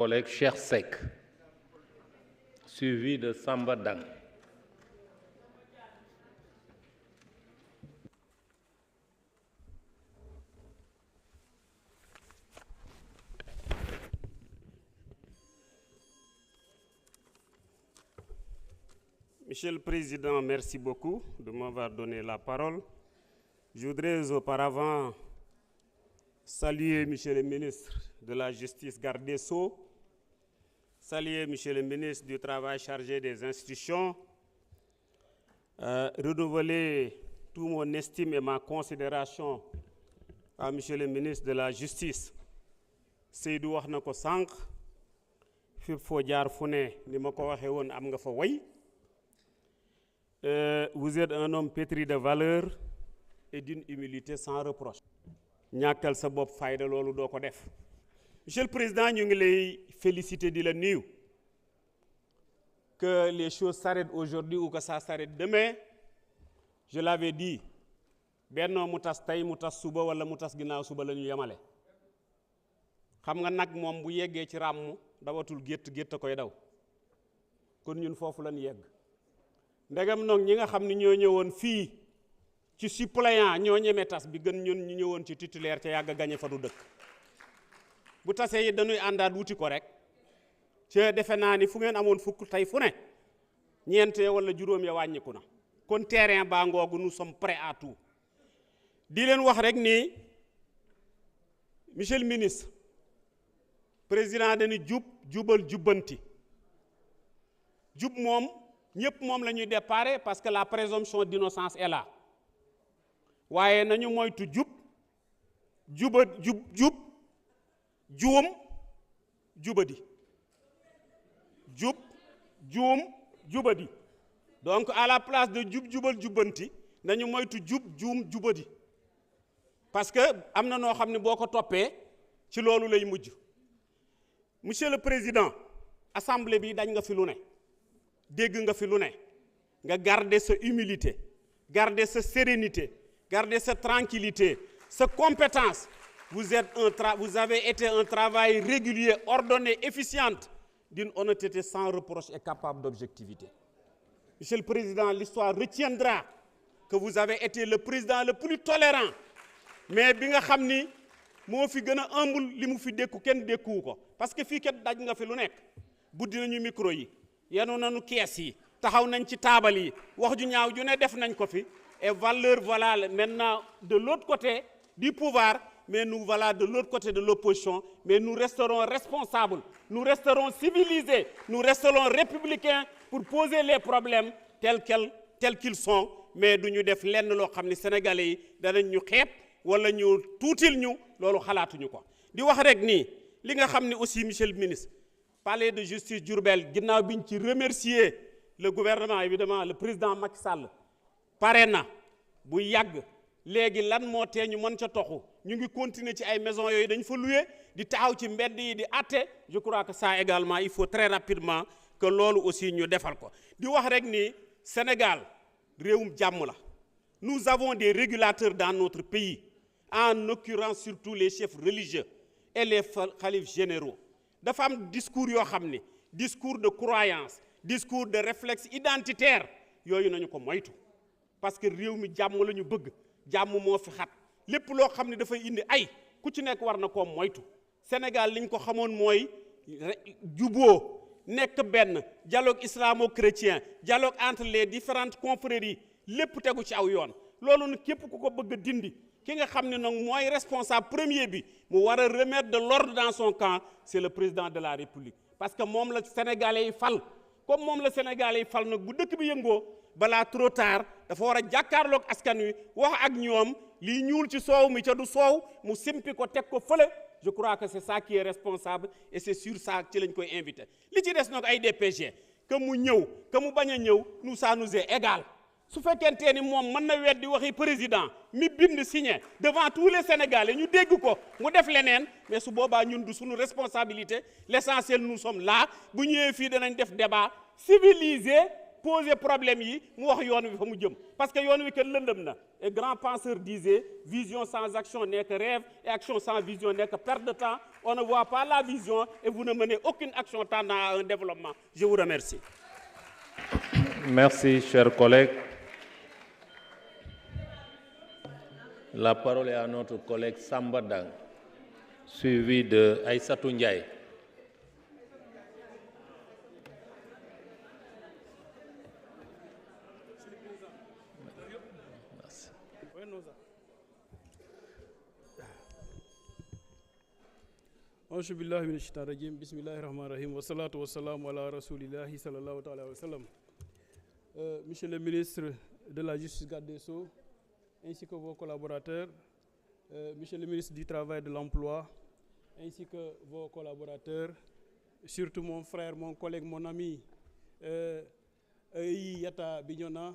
Collègue Cheikh Seck, suivi de Samba Dang. Monsieur le Président, merci beaucoup de m'avoir donné la parole. Je voudrais auparavant saluer Monsieur le ministre de la Justice, garde des Sceaux, saluer Monsieur le ministre du Travail chargé des institutions, renouveler tout mon estime et ma considération à Monsieur le ministre de la Justice. Seydou wax na ko sànq fépp foo jaar fu ne ni ma ko waxee woon am nga fa way. Vous êtes un homme pétri de valeur et d'une humilité sans reproche. ñàkkal sa bopp fayda loolu doo ko def. Monsieur le Président, ñu ngi lay féliciter di la nuyu. Que les choses s'arrêtent aujourd'hui ou que ça s'arrête demain, je l'avais dit, bennoo mu tas tey mu tas suba wala mu tas ginnaaw suba la ñu yemale. xam nga nag moom bu yeggee ci ràmm dawatul gétt koy daw. kon ñun foofu lañ yegg. ndegam noog ñi nga xam ni ñoo ñëwoon fii ci suppléant ñoo ñeme tas bi gën ñun ñu ñëwoon ci titulaire ca yàgg gañe fa du dëkk. bu tasee yi dañuy àndaat wuti ko rek ca defe naa ni fu ngeen amoon fukk tey fu ne ñeente wala juróom ya wàññiku na. kon terrain baa ngoogu nous sommes prêts à tout. di leen wax rek ni monsieur le ministre président dañu jubal jubbanti jub moom ñëpp moom la ñuy déparé parce que la présomption d'innocence est là waaye nañu moytu juum jubadi jubadi donc à la place de jubal jubbanti nañu moytu juum jubadi parce que am na noo xam ne boo ko toppee ci loolu lay mujj. Monsieur le Président, assemblée bi dañ nga fi lu ne dégg nga fi lu ne nga garder sa humilité garder sa sérénité garder sa tranquillité sa compétence. Vous avez été un travail régulier, ordonné, efficient, d'une honnêteté sans reproche et capable d'objectivité. Monsieur le Président, l'histoire retiendra que vous avez été le président le plus tolérant. Mais bi nga xam ni moo fi gën a ëmbul li mu fi dékku kenn dékkuwu ko parce que fii kat daj nga fi lu nekk buddi nañu micro yi yenu nañu kees yi taxaw nañ ci taabal yi wax ju ñaaw ju ne def nañ ko fi et valeur voilà maintenant de l'autre côté du pouvoir. Mais nous voilà de l'autre côté de l'opposition, mais nous resterons responsables, nous resterons civilisés, nous resterons républicains pour poser les problèmes tels qu'ils sont, mais duñu def lenn loo xam ne sénégalais yi danañ ñu xeeb wala ñu tuutil ñu loolu xalaatuñu ko. di wax rek nii li nga xam ne aussi monsieur le ministre palais de justice Diourbel ginnaaw biñ ci remercier le gouvernement évidemment le président Macky Sall pare na bu yàgg. léegi lan moo tee ñu mën ca toxu ñu ngi continuer ci ay maisons yooyu dañ fa louer di taxaw ci mbedd yi di atte je crois que ça également il faut très rapidement que loolu aussi ñu defal ko. di wax rek ni Sénégal réewum jàmm la nous avons des régulateurs dans notre pays en l'occurrence surtout les chefs religieux et les khalifes généraux dafa am discours yoo xam ni discours de croyance discours de réflexe identitaire yooyu nañu ko moytu parce que réew mi jàmm la ñu bëgg. jàmm moo fi xat lépp loo xam ne dafay indi ay ku ci nekk war na koo moytu Sénégal liñ ko xamoon mooy juboo nekk benn dialogue islamo-chrétien dialogue entre les différentes confréries lépp tegu ci aw yoon loolu nag képp ku ko bëgg a dindi ki nga xam ne nag mooy responsable premier bi mu war a remettre de l'ordre dans son camp c'est le président de la République parce que moom la Sénégalais yi fal comme moom la Sénégalais yi fal nag bu dëkk bi yëngoo balaa trop tard dafa war a jàkkaarloog askan wi wax ak ñoom lii ñuul ci soow mi ca du soow mu simpi ko teg ko fële je crois que c'est ça qui est responsable et c'est sur ça ci lañ koy invité li ci des nag ay DPG que mu ñëw que mu bañ a ñëw nous ça nous est égal su fekkentee ni moom mën na weddi waxi président mi bind signé devant tous les Sénégalais ñu dégg ko mu def leneen mais su boobaa ñun du suñu responsabilité l'essentiel nous sommes là bu ñëwee fii danañ def débat civilisé poser problème yi mu wax yoon wi fa mu jëm parce que yoon wi kat lëndëm na et grand penseur disait vision sans action n'est que rêve et action sans vision n'est que perte de temps on ne voit pas la vision et vous ne menez aucune action tendant à un développement. Je vous remercie. Merci, chers collègues. La parole est à notre collègue Samba Dang, suivi de Aïssatou Ndiaye. Auzu billahi minash shaitanir rajim. Bismillahir rahmanir rahim. Wa salatu wa salamu ala rasulillahi sallallahu alayhi wa sallam. Monsieur le ministre de la Justice, garde des Sceaux, ainsi que vos collaborateurs, Monsieur le ministre du Travail et de l'Emploi, ainsi que vos collaborateurs, surtout mon frère, mon collègue, mon ami, Yata Bignona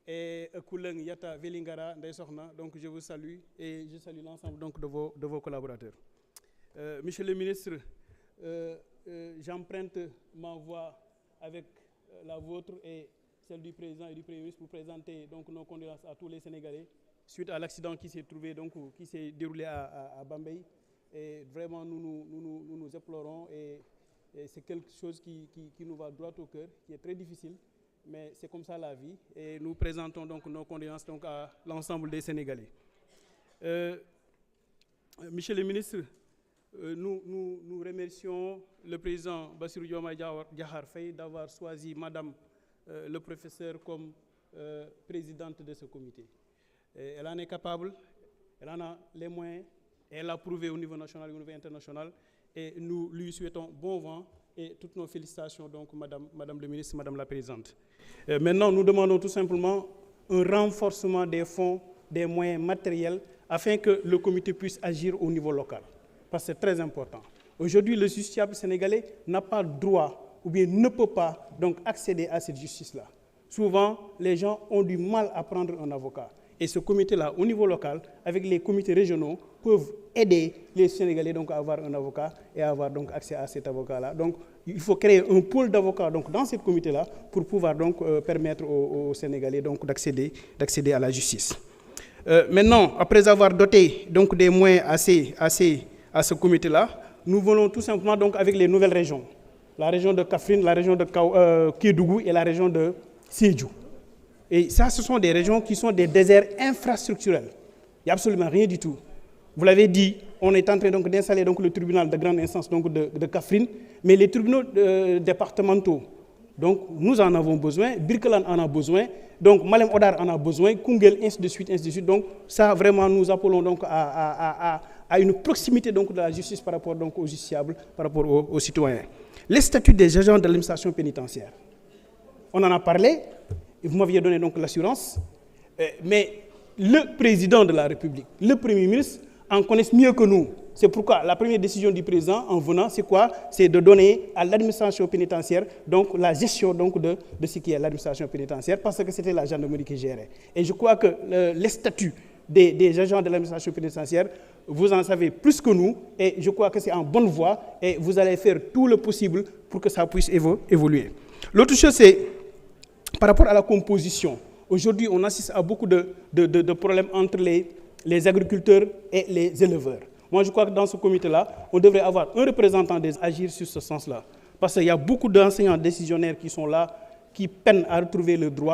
et Kouleng Yata Velingara Ndeye Sokhna. Donc je vous salue et je salue l'ensemble donc de vos collaborateurs. Monsieur le ministre, j'emprunte ma voix avec la vôtre et celle du président et du Premier ministre pour présenter donc nos condoléances à tous les Sénégalais suite à l'accident qui s'est déroulé à Bambey. Et vraiment, nous éplorons et c'est quelque chose qui nous va droit au cœur, qui est très difficile, mais c'est comme ça la vie. Et nous présentons donc nos condoléances donc à l'ensemble des Sénégalais. Monsieur le ministre, nous remercions le président Bassirou Diomaye Diakhar Faye d'avoir choisi Madame le professeur comme présidente de ce comité. Elle en est capable, elle en a les moyens, et elle l'a prouvé au niveau national et au niveau international. Et nous lui souhaitons bon vent et toutes nos félicitations, donc Madame le ministre, Madame la présidente. Maintenant, nous demandons tout simplement un renforcement des fonds, des moyens matériels, afin que le comité puisse agir au niveau local. Parce que c'est très important. Aujourd'hui, le justiciable sénégalais n'a pas droit ou bien ne peut pas donc accéder à cette justice-là. Souvent, les gens ont du mal à prendre un avocat. Et ce comité-là, au niveau local, avec les comités régionaux, peuvent aider les Sénégalais donc, à avoir un avocat et à avoir donc accès à cet avocat-là. Donc, il faut créer un pôle d'avocats donc, dans ce comité-là pour pouvoir donc, permettre aux Sénégalais donc, d'accéder à la justice. Maintenant, après avoir doté donc, des moyens assez à ce comité-là, nous venons tout simplement donc avec les nouvelles régions. La région de Kaffrine, la région de Kédougou et la région de Sédhiou. Et ça, ce sont des régions qui sont des déserts infrastructurels. Il n'y a absolument rien du tout. Vous l'avez dit, on est en train donc d'installer donc le tribunal de grande instance donc de Kaffrine, mais les tribunaux départementaux, donc nous en avons besoin, Birkeland en a besoin, donc Malem Hodar en a besoin, Koungheul, ainsi de suite, ainsi de suite. Donc ça, vraiment, nous appelons donc à une proximité donc de la justice par rapport donc aux justiciables, par rapport aux citoyens. Les statuts des agents de l'administration pénitentiaire. On en a parlé, vous m'aviez donné donc l'assurance, mais le président de la République, le Premier ministre, en connaissent mieux que nous. C'est pourquoi la première décision du président en venant, c'est quoi? C'est de donner à l'administration pénitentiaire donc la gestion donc de ce qui est l'administration pénitentiaire, parce que c'était la gendarmerie qui gérait. Et je crois que les statuts des agents de l'administration pénitentiaire, vous en savez plus que nous, et je crois que c'est en bonne voie, et vous allez faire tout le possible pour que ça puisse évoluer. L'autre chose, c'est par rapport à la composition. Aujourd'hui, on assiste à beaucoup de problèmes entre les agriculteurs et les éleveurs. Moi, je crois que dans ce comité-là, on devrait avoir un représentant agir sur ce sens-là. Parce qu'il y a beaucoup d'enseignants décisionnaires qui sont là, qui peinent à retrouver le droit.